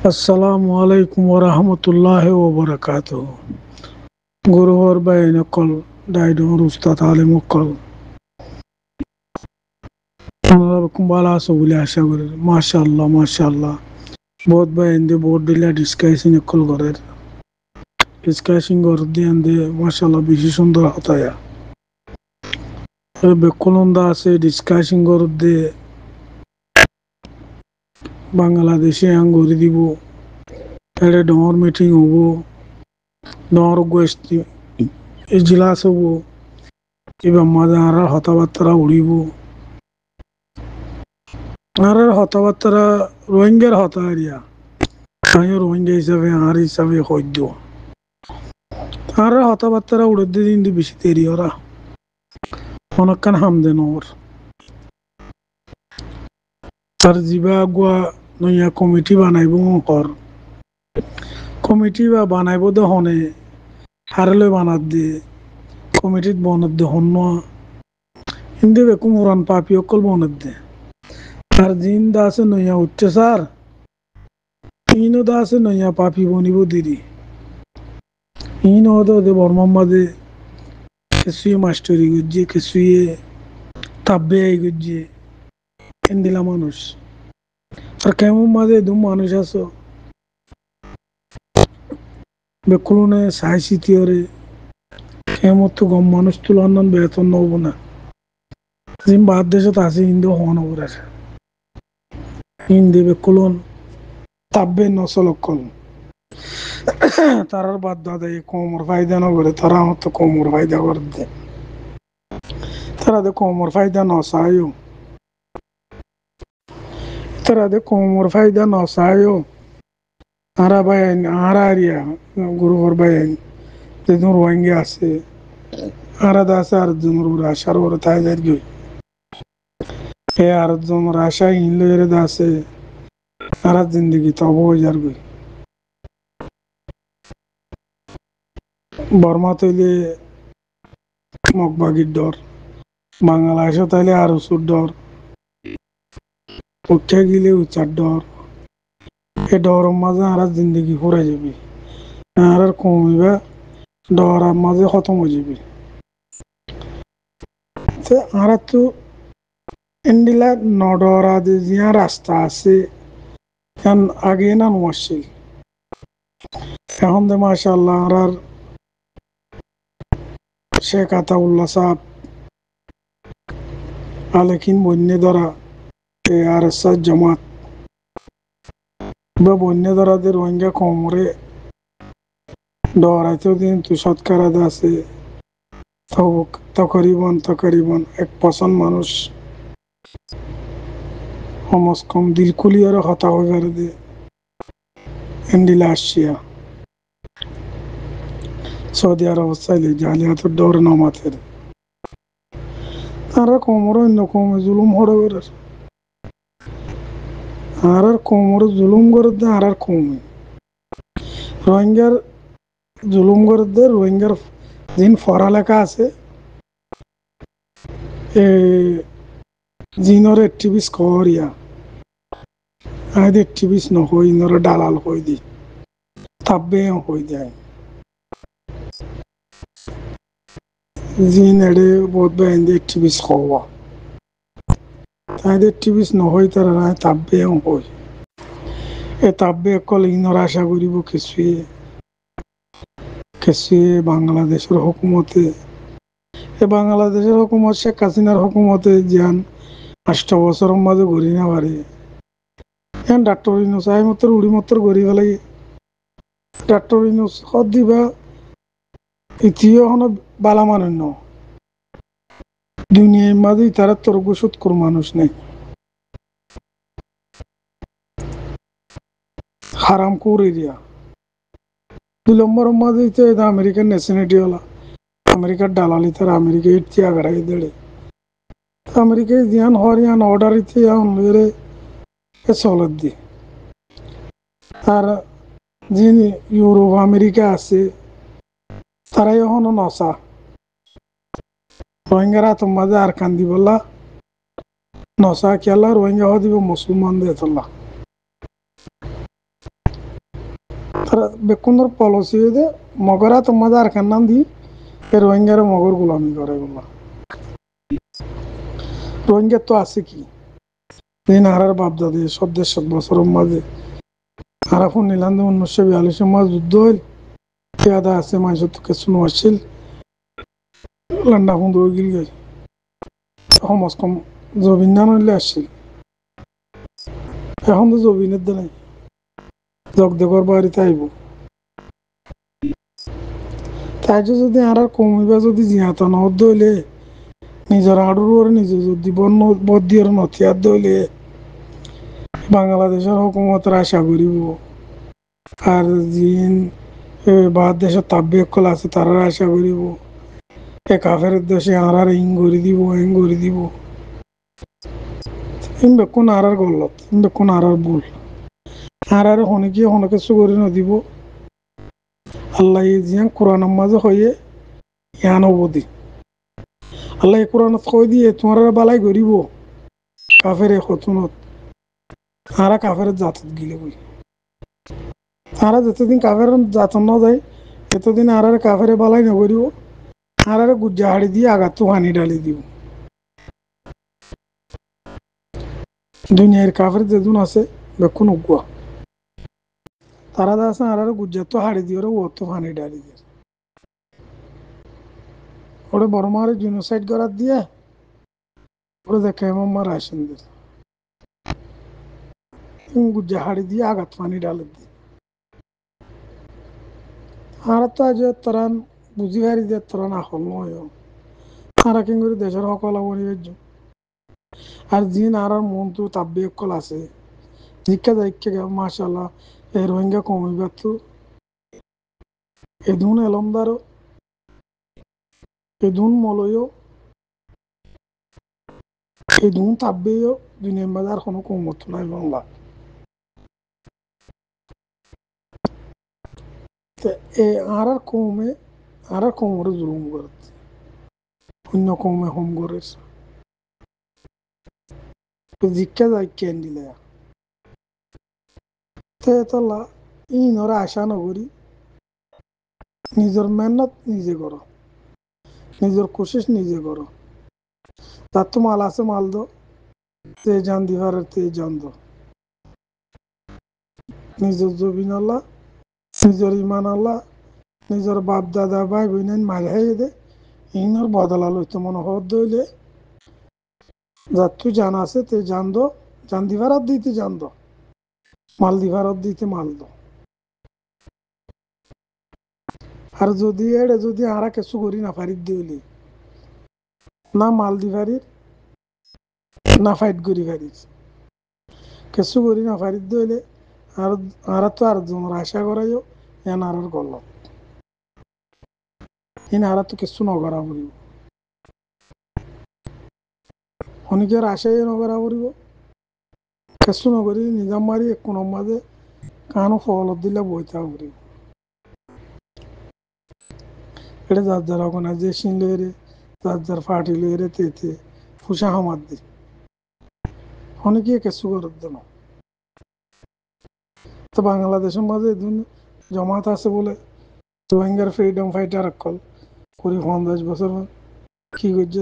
Assalamu alaikum wa rahmatullahi wa barakatuh. Guruhor bayne kol daidon rustat alim kol. Honorable Kumbala Sobuli Ashagur. MashaAllah, MashaAllah. Both by in the board dilla discussing a kol gorer. Discussing or the and the MashaAllah Bishundar Hataya. Bekulunda say discussing or the Bangladeshi Anguri Dibu. At a door meeting over Norwest Ejilas over. Even Madara Hatavatara Uribu. Arar Hatavatara Rohingya Hataria. Ayo Rohingya হিসাবে আর হিসাবে হইতো আর হতাবার্তারা উড়ে দিন দি বেশি দেরি ওরা অনেকক্ষণ হামদেন ওর তার জিবা গুয়া নইয়া কমিটি বানাইব কর কমিটি বা বানাইব দে হনে হারলে বানাত দে কমিটিত বনত দে হন হিন্দি বেকুম উড়ান পাপি অকল বনত দে আর জিন দা আছে নইয়া উঠছে স্যার ইনো দা আছে নইয়া পাপি বনিব দিদি ইনো দে বর্মাম্মাদে কিছুই মাস্টারি গুজিয়ে কিছুই তাব্বে গুজিয়ে হিন্দিলা মানুষ আর কেমন মাঝে দু মানুষ আছো বেকুলনে সাই সিটিওরে কেমন তো গম মানুষ তুলনান বেতন নব না জিম বাদ দেশত আছে হিন্দু হন ওরা হিন্দি বেকুলন তাব্বে নসলক্ষণ তারার বাদ দাদা কোমর ফায়দা না করে তারা আমার তো কোমর ফায়দা করে দে তারা দে কোমর ফায়দা নসায়ও তারা দে কোমর ফায়দা নসায়ও আরা বায়ান আরা আরিয়া গুরুবর বায়ান যেদিন রোহিঙ্গা আছে আরা দাসে আর জন রাশার ওরা তাই যাই গই এ আর জন রাশা ইনলের দাসে আরা জিন্দগি তব হয়ে যার গই বর্মা তৈলে মগবাগির ডর বাংলাদেশে তাইলে আর উঁচুর ডর উঠে গেলে উচার ডর এ ডরের মাঝে আর জিন্দগি ফুরে যাবি আর কমিবা ডরার মাঝে খতম হয়ে যাবি আর তো এন্ডিলা নডরা জিয়া রাস্তা আছে এখন আগে না মুশকিল এখন দে মাশাআল্লাহ আর শেখ আতাউল্লাহ সাহেব আলেকিন বন্যে ধরা আর জামাত বা বন্যে ধরাদের রোহিঙ্গা কোমরে ডরাইতেও দিন তু সৎকার আছে তকরিবন 1% মানুষ কমস কম দিলকুলিয়ার হতা হয়ে গেলে দে এন্ডিলা আসছিয়া সৌদি আরব চাইলে জালিয়াতের ডর নামাতের তারা কোমর অন্য কমে জুলুম হড়ে বেড়ার আর কোমর জুলুম করে দে আর কমে রোহিঙ্গার জুলুম করে দে রোহিঙ্গার যিন পড়ালেখা আছে জিনর একটিভিস করিয়া আইদের একটিভিস নহই ইনর দালাল হই দি তাব্বে হই যায় জিন এডে বহুত বাইন্দে একটিভিস হওয়া তাইদের একটিভিস নহই তারা নাই তাব্বে হই এ তাব্বে অকল ইনর আশা করিব কিছুয়ে বাংলাদেশের হুকুমতে বাংলাদেশের হুকুমত শেখ হাসিনার হুকুমতে যান 8 বছরের মাঝে ঘুরি না পারে এখন ডাক্তার ইনুস আই মতো উড়ি মতো ঘুরি ফেলাই ডাক্তার ইনুস সদ দিবা ইতিও হন বালা মানুষ দুনিয়ার মাঝে তারা তোর গোসত কর মানুষ নেই হারাম করে দিয়া 2 নম্বরের মাঝে আমেরিকান ন্যাশনালিটি হলা আমেরিকার দালালি তার আমেরিকা ইতি আগাড়াই দেড়ে আমেরিকায় জিয়ান হরিয়ান অর্ডার ইতি আনলে চলত দি আর যিনি ইউরোপ আমেরিকা আছে তারাই এখনো নসা রোহিঙ্গারা তোমাদের আর কান্দি বললা নসা খেলা রোহিঙ্গা দিব মুসলমান দিয়ে তোলা বেকুন্দর পলিসি হয়ে মগরা তোমাদের আর কান্নান দি রোহিঙ্গার মগর গোলামি করে এগুলো রোহিঙ্গার তো আছে কি দিন হারার বাপদাদি ১৭০ মাঝে হারা ফোন নিলাম ১৯৪২ মাস যুদ্ধ হইল পেয়াদা আছে মানুষের তো কিছু আসছিল লান্ডা ফোন দৌড় গিল গে সমাজ কম জবিন না নইলে আসছিল এখন তো জবিনের দে নাই জগদেবর বাড়িতে আইব তাই যদি আর কমিবা যদি জিহাত নহত দইলে নিজের আড়ুর নিজে যদি বদিয়র নথিয়ার দইলে বাংলাদেশের হুকুমতের আশা করিব আর জিন বাদ দেশের তাব্বিয়কল আছে তারা আশা করিব কাফের দেশে আর ইং করে দিব এং করে দিব ইন বেকুন আর গলত ইন বেকুন আর ভুল আর হনে কিছু করে নদিব আল্লাহ জিয়ান কোরআন মাঝে হয়ে ইয়ান অবধি আল্লাহ কোরআনত কই দিয়ে তোমার বালাই করিব কাফের খতুনত আর কাফের জাতত গিলে বই তারা যতদিন কাফের জাতন না যায় এতদিন আর কাফের বালাই নকরিব আর গুজ্জা হাড়ি দিয়ে আঘাত হানি ডালি দিব দুনিয়ার কাফের যেদিন আছে বেকুন উগুয়া তারা আছে আর গুজ্জা তো হাড়ি দিয়ে ও তো হানি ডালি দিয়ে ওরে বড় মারে জিনোসাইড করার দিয়ে ওরে দেখে মার আসেন দিয়ে গুজ্জা হাড়ি দিয়ে আঘাত পানি ডালি দিয়ে আর তো আজ তরান বুঝি হারি দিয়ে তরান আসল নয় তারা কি করে দেশের সকল অবনিবার্য আর জিন আর মন তো তাব্বিয়কল আছে জিজ্ঞা যাইকে মাশাল্লাহ এই রোহিঙ্গা কমিবার তো এদুন এলমদারও এদুন মলয়ও এদুন তাব্বেও দুনিয়ার বাজার কোনো কমত নাই বাংলা আর কমে আর কমরে জুলুম করে অন্য কমে হোম করে জিজ্ঞা যায় কেন দিলে তেতলা ইনরা আশা নকরি নিজের মেহনত নিজে করো নিজের কোশিশ নিজে করো তার তো মাল আছে মাল দো তে জান দিবার তে জান দো নিজের জবিন আল্লাহ নিজের ইমান আল্লাহ নিজের বাপ দাদা ভাই বোন মাল হাই দে ইনর বদলা লইতে মনে হত দইলে যার তুই জান আছে তে জান দো জান দিবার দিতে জান দো মাল দিবার দিতে মাল দো আর যদি এড়ে যদি আরা কিছু করি না পারি দিলি না মাল দি পারির না ফাইট করি পারিস কিছু করি না পারি দিলে আর আর তো আর জনের আশা করাইও এন আর গল ইন আর তো কিছু নকরা পড়িব অনেকের আশাই নকরা পড়িব কিছু নকরি নিজাম মারি এক মাঝে কানো ফলত দিলে বইতে পড়িব এটা যার যার ওখানে যে সিন লইরে যার যার ফাটি লইরে তেতে ফুসা হামার দি অনেকে কিছু করে দেন তো বাংলাদেশের মাঝে এদিন জমাত আছে বলে রোহিঙ্গার ফ্রিডম ফাইটার অকল ২০-৫০ বছর কি করছে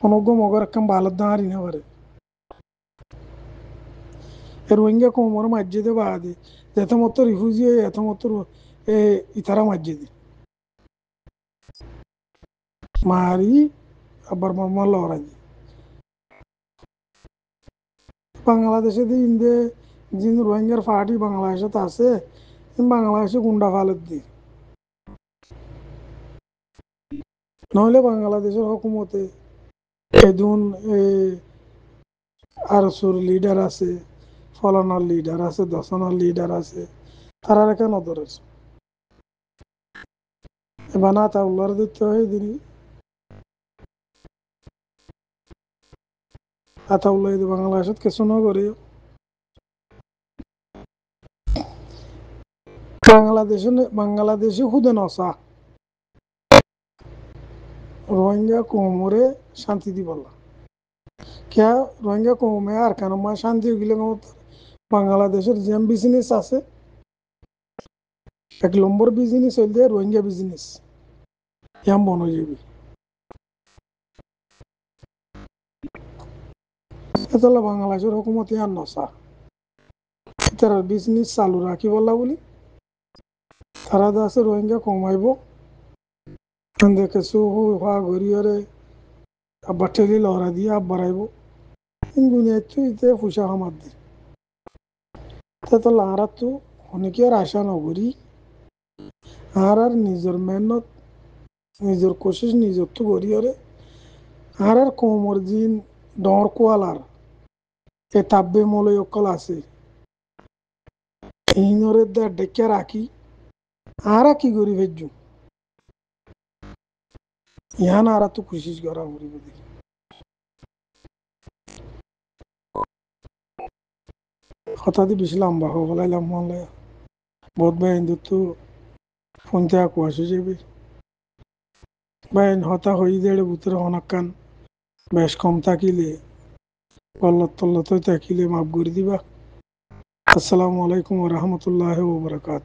অনজ্ঞ মগর একদম বালত দাঁড়ি না পারে রোহিঙ্গা কোমর মসজিদে বাদে যেত মতো রিফিউজি এত মতো ইতারা মসজিদে মারি আবার মামা লড়াই বাংলাদেশে ইন্দে যিনি রোহিঙ্গার পার্টি বাংলাদেশে আছে বাংলাদেশে গুন্ডা ফালত দি নহলে বাংলাদেশের হুকুমতে এদুন আরসুর লিডার আছে ফলানোর লিডার আছে দশনার লিডার আছে তারা কেন ধরেছে এবার না তা উল্লার দিতে হয় দিনি আতা উল্লাহ বাংলাদেশত কিছু ন করি বাংলাদেশে খুদে নসা রোহিঙ্গা কোমরে শান্তি দিব কে রোহিঙ্গা কমে আর কেন শান্তি গেলে বাংলাদেশের যে বিজনেস আছে এক নম্বর বিজনেস হইলে রোহিঙ্গা বিজনেস ইয়াম বন হয়ে যাবি এতলা বাংলাদেশের হুকুমত ইয়ান নসা তারা বিজনেস চালু রাখি বললা বলি তারা আছে রোহিঙ্গা কমাইব দেখেছো হওয়া ঘরিয়রে আব্বা ঠেলি লহরা দিয়ে আব বাড়াইব দুনিয়াতে ইতে পয়সা কামাত দে তো লাহারা তো অনেকে আর আশা নগরী আর নিজের মেহনত নিজের কোশিশ নিজের তো ঘরিয়রে আর কোমর দিন ডর কোয়ালার এ তাব্বে মলয় অকল আছে ইনরে ডেকে রাখি আর কি করি ভেজু ইহান আর তো কোশিশ করা করিব হঠাৎ বেশি লম্বা হয়ে গেলাম মনে বহুত ভাই তো ফোনতে কুয়াশে যাবে ভাই হতা হয়ে দেড় ভিতরে অনেকক্ষণ বেশ কম থাকিলে পল্লত তল্লত থাকিলে মাফ করে দিবা আসসালামু আলাইকুম রহমতুল্লাহ ওবরাকাত